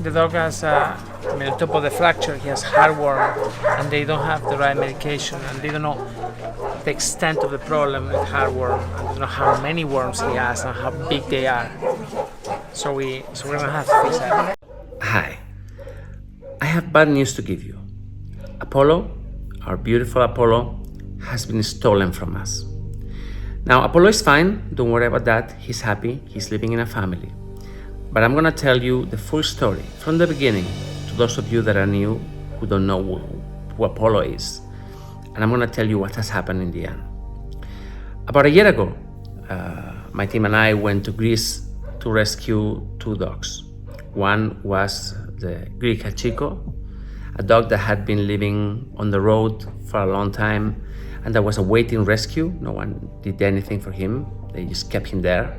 The dog has, on top of the fracture, he has heartworm, and they don't have the right medication, and they don't know the extent of the problem with heartworm, and they don't know how many worms he has and how big they are. So we're gonna have to fix that. Hi, I have bad news to give you. Apollo, our beautiful Apollo, has been stolen from us. Now, Apollo is fine, don't worry about that. He's happy, he's living in a family. But I'm gonna tell you the full story from the beginning to those of you that are new who don't know who Apollo is. And I'm gonna tell you what has happened in the end. About a year ago, my team and I went to Greece to rescue two dogs. One was the Greek Hachiko, a dog that had been living on the road for a long time and that was awaiting rescue. No one did anything for him, they just kept him there.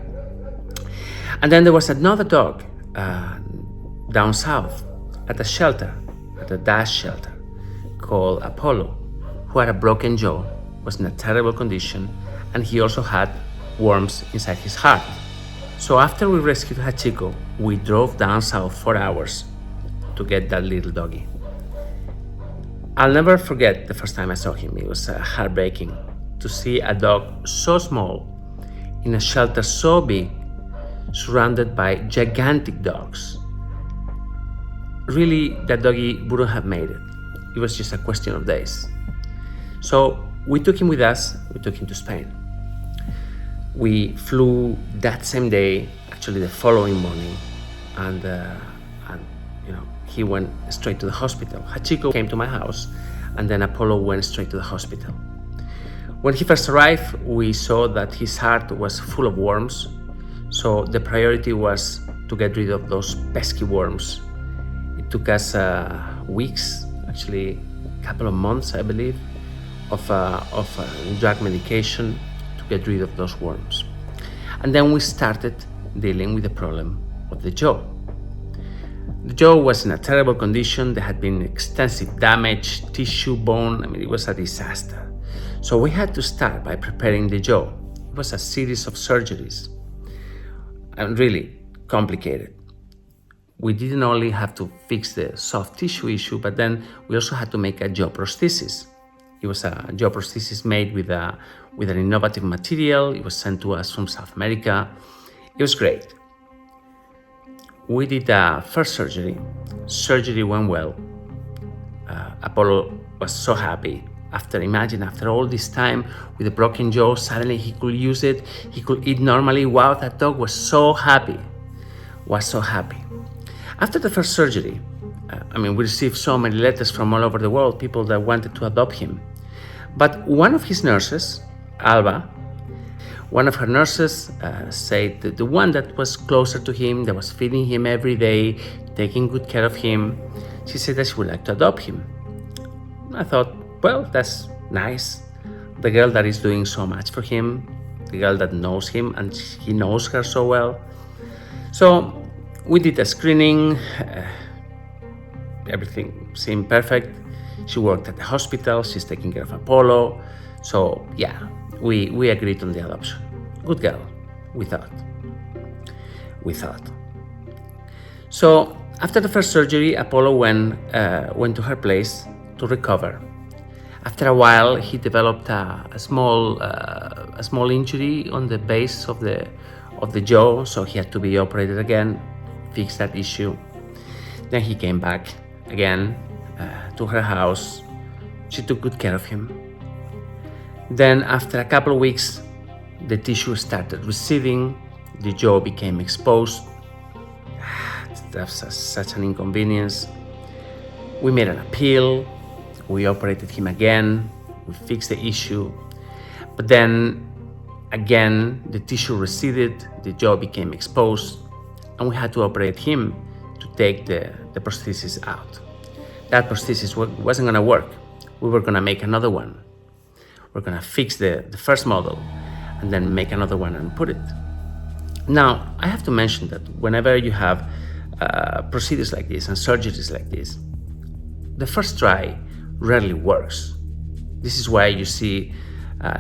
And then there was another dog down south at a shelter, at a DASH shelter, called Apollo, who had a broken jaw, was in a terrible condition, and he also had worms inside his heart. So after we rescued Hachiko, we drove down south 4 hours to get that little doggy. I'll never forget the first time I saw him. It was heartbreaking to see a dog so small in a shelter so big, surrounded by gigantic dogs. Really, that doggy wouldn't have made it. It was just a question of days. So we took him with us, we took him to Spain. We flew that same day, actually the following morning, and he went straight to the hospital. Hachiko came to my house, and then Apollo went straight to the hospital. When he first arrived, we saw that his heart was full of worms, so the priority was to get rid of those pesky worms. It took us weeks, actually a couple of months, I believe, of drug medication to get rid of those worms. And then we started dealing with the problem of the jaw. The jaw was in a terrible condition. There had been extensive damage, tissue, bone. It was a disaster. So we had to start by preparing the jaw. It was a series of surgeries, and really complicated. We didn't only have to fix the soft tissue issue, but then we also had to make a jaw prosthesis. It was a jaw prosthesis made with an innovative material. It was sent to us from South America. It was great. We did the first surgery. Surgery went well. Apollo was so happy. Imagine after all this time with a broken jaw, suddenly he could use it. He could eat normally. Wow, that dog was so happy. After the first surgery, we received so many letters from all over the world, people that wanted to adopt him. But one of his nurses, Alba, one of her nurses said that the one that was closer to him, that was feeding him every day, taking good care of him, she said that she would like to adopt him. I thought, well, that's nice. The girl that is doing so much for him, the girl that knows him and he knows her so well. So we did a screening. Everything seemed perfect. She worked at the hospital. She's taking care of Apollo. So yeah, we agreed on the adoption. Good girl, we thought. So after the first surgery, Apollo went to her place to recover. After a while, he developed a small injury on the base of the jaw, so he had to be operated again, fix that issue. Then he came back again to her house. She took good care of him. Then after a couple of weeks, the tissue started receding, the jaw became exposed. That's such an inconvenience. We made an appeal. We operated him again, we fixed the issue, but then again the tissue receded, the jaw became exposed, and we had to operate him to take the prosthesis out. That prosthesis wasn't going to work. We were going to make another one. We're going to fix the first model and then make another one and put it. Now, I have to mention that whenever you have procedures like this and surgeries like this, the first try rarely works. This is why you see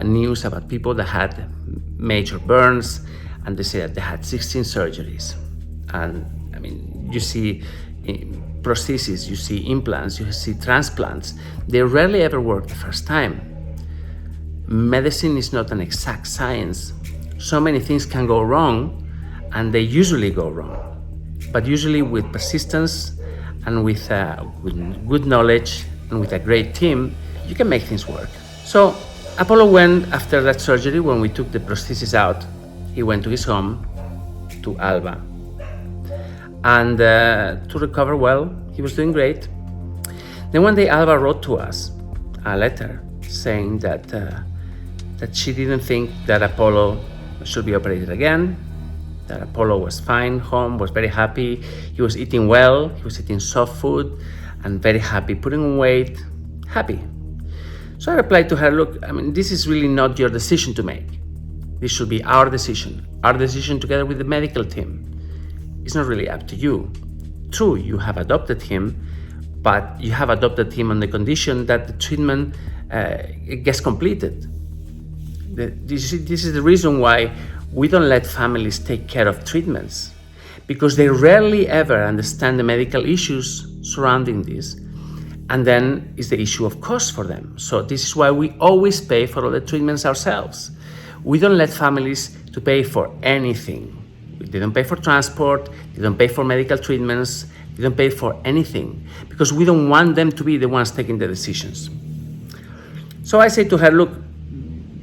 news about people that had major burns and they say that they had 16 surgeries. And you see prostheses, you see implants, you see transplants. They rarely ever work the first time. Medicine is not an exact science. So many things can go wrong, and they usually go wrong. But usually with persistence and with good knowledge and with a great team, you can make things work. So Apollo went after that surgery. When we took the prosthesis out, he went to his home, to Alba. And to recover well, he was doing great. Then one day Alba wrote to us a letter saying that she didn't think that Apollo should be operated again, that Apollo was fine, home, was very happy. He was eating well, he was eating soft food and very happy, putting on weight, happy. So I replied to her, look, this is really not your decision to make. This should be our decision together with the medical team. It's not really up to you. True, you have adopted him, but you have adopted him on the condition that the treatment gets completed. This is the reason why we don't let families take care of treatments, because they rarely ever understand the medical issues surrounding this. And then is the issue of cost for them. So this is why we always pay for all the treatments ourselves. We don't let families to pay for anything. They don't pay for transport, they don't pay for medical treatments, they don't pay for anything, because we don't want them to be the ones taking the decisions. So I say to her, look,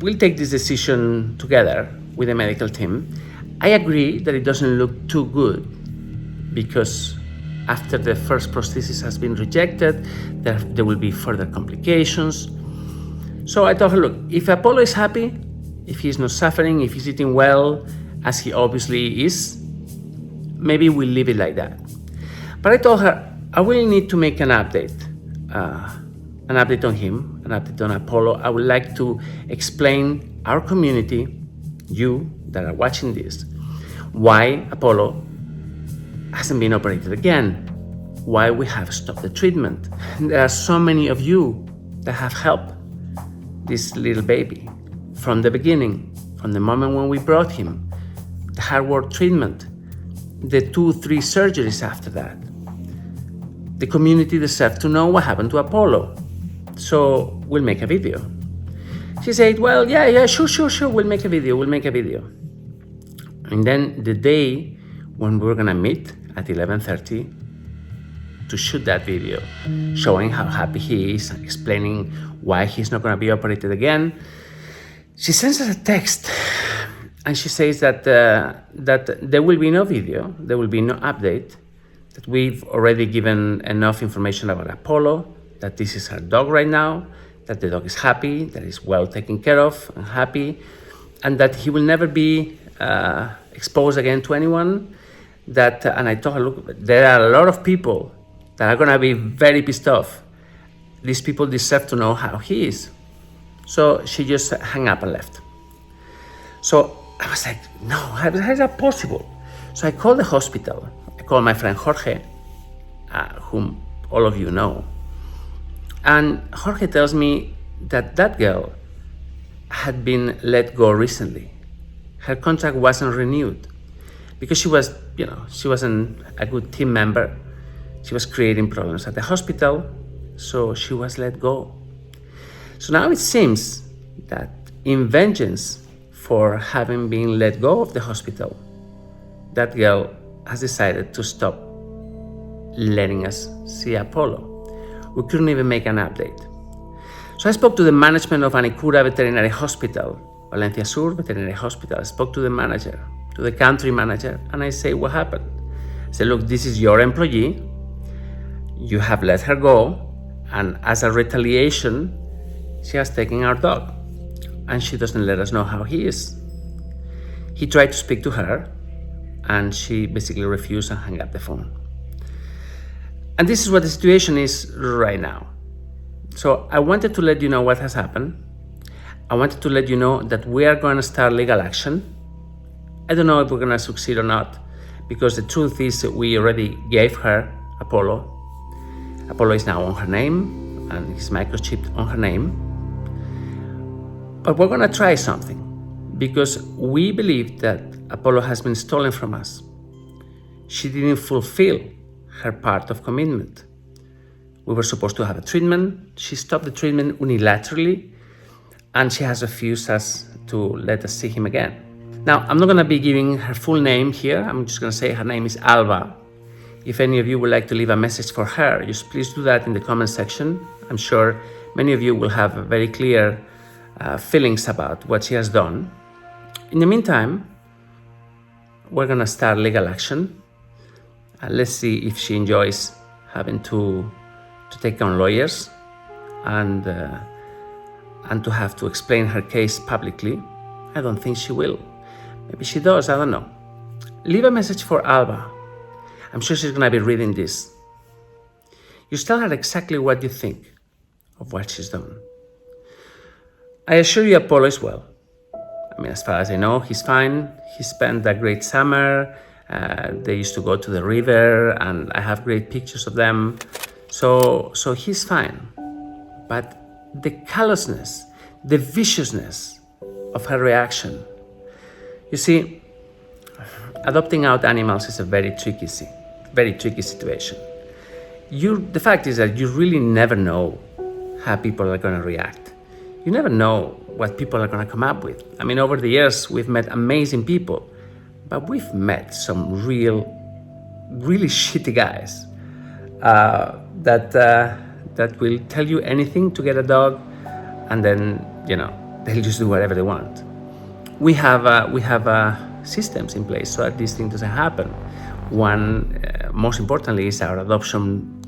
we'll take this decision together with the medical team. I agree that it doesn't look too good, because after the first prosthesis has been rejected, there will be further complications. So I told her, look, if Apollo is happy, if he's not suffering, if he's eating well, as he obviously is, maybe we'll leave it like that. But I told her, I will need to make an update on him, an update on Apollo. I would like to explain our community, you that are watching this, why Apollo hasn't been operated again, why we have stopped the treatment. And there are so many of you that have helped this little baby from the beginning, from the moment when we brought him, the hard work treatment, the 2-3 surgeries after that. The community deserves to know what happened to Apollo. So we'll make a video. She said, well, yeah, sure, we'll make a video. And then the day when we're gonna meet at 11:30 to shoot that video, showing how happy he is, explaining why he's not gonna be operated again, she sends us a text and she says that there will be no video, there will be no update, that we've already given enough information about Apollo, that this is her dog right now, that the dog is happy, that he's well taken care of and happy, and that he will never be exposed again to anyone. And I told her, look, there are a lot of people that are gonna be very pissed off. These people deserve to know how he is. So she just hung up and left. So I was like, no, how is that possible? So I called the hospital. I called my friend Jorge, whom all of you know. And Jorge tells me that that girl had been let go recently. Her contract wasn't renewed because she wasn't a good team member. She was creating problems at the hospital, so she was let go. So now it seems that in vengeance for having been let go of the hospital, that girl has decided to stop letting us see Apollo. We couldn't even make an update. So I spoke to the management of Anicura Veterinary Hospital, Valencia Sur Veterinary Hospital. I spoke to the manager, to the country manager, and I say, what happened? I said, look, this is your employee. You have let her go, and as a retaliation, she has taken our dog, and she doesn't let us know how he is. He tried to speak to her, and she basically refused and hung up the phone. And this is what the situation is right now. So I wanted to let you know what has happened. I wanted to let you know that we are going to start legal action. I don't know if we're going to succeed or not, because the truth is that we already gave her Apollo. Apollo is now on her name, and he's microchipped on her name. But we're going to try something, because we believe that Apollo has been stolen from us. She didn't fulfill her part of commitment. We were supposed to have a treatment. She stopped the treatment unilaterally, and she has refused us to let us see him again. Now, I'm not going to be giving her full name here. I'm just going to say her name is Alba. If any of you would like to leave a message for her, just please do that in the comment section. I'm sure many of you will have very clear feelings about what she has done. In the meantime, we're going to start legal action. Let's see if she enjoys having to take on lawyers and to have to explain her case publicly. I don't think she will. Maybe she does, I don't know. Leave a message for Alba. I'm sure she's gonna be reading this. You tell her exactly what you think of what she's done. I assure you Apollo is well. I mean, as far as I know, he's fine. He spent a great summer. They used to go to the river, and I have great pictures of them. So he's fine. But the callousness, the viciousness of her reaction. You see, adopting out animals is a very tricky situation. The fact is that you really never know how people are going to react. You never know what people are going to come up with. I mean, over the years, we've met amazing people, but we've met some really shitty guys that will tell you anything to get a dog, and then, they'll just do whatever they want. We have systems in place so that this thing doesn't happen. One, most importantly, is our adoption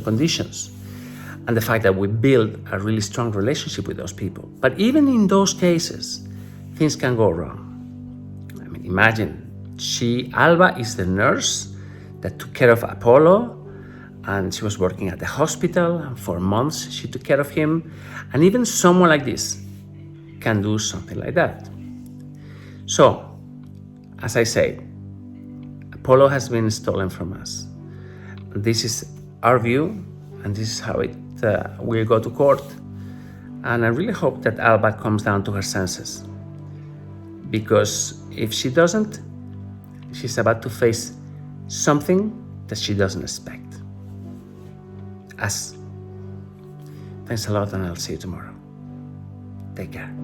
conditions, and the fact that we build a really strong relationship with those people. But even in those cases, things can go wrong. I mean, imagine, Alba is the nurse that took care of Apollo, and she was working at the hospital, and for months she took care of him. And even someone like this can do something like that. So, as I say, Apollo has been stolen from us. This is our view, and this is how it will go to court. And I really hope that Alba comes down to her senses, because if she doesn't, she's about to face something that she doesn't expect. Thanks a lot, and I'll see you tomorrow. Take care.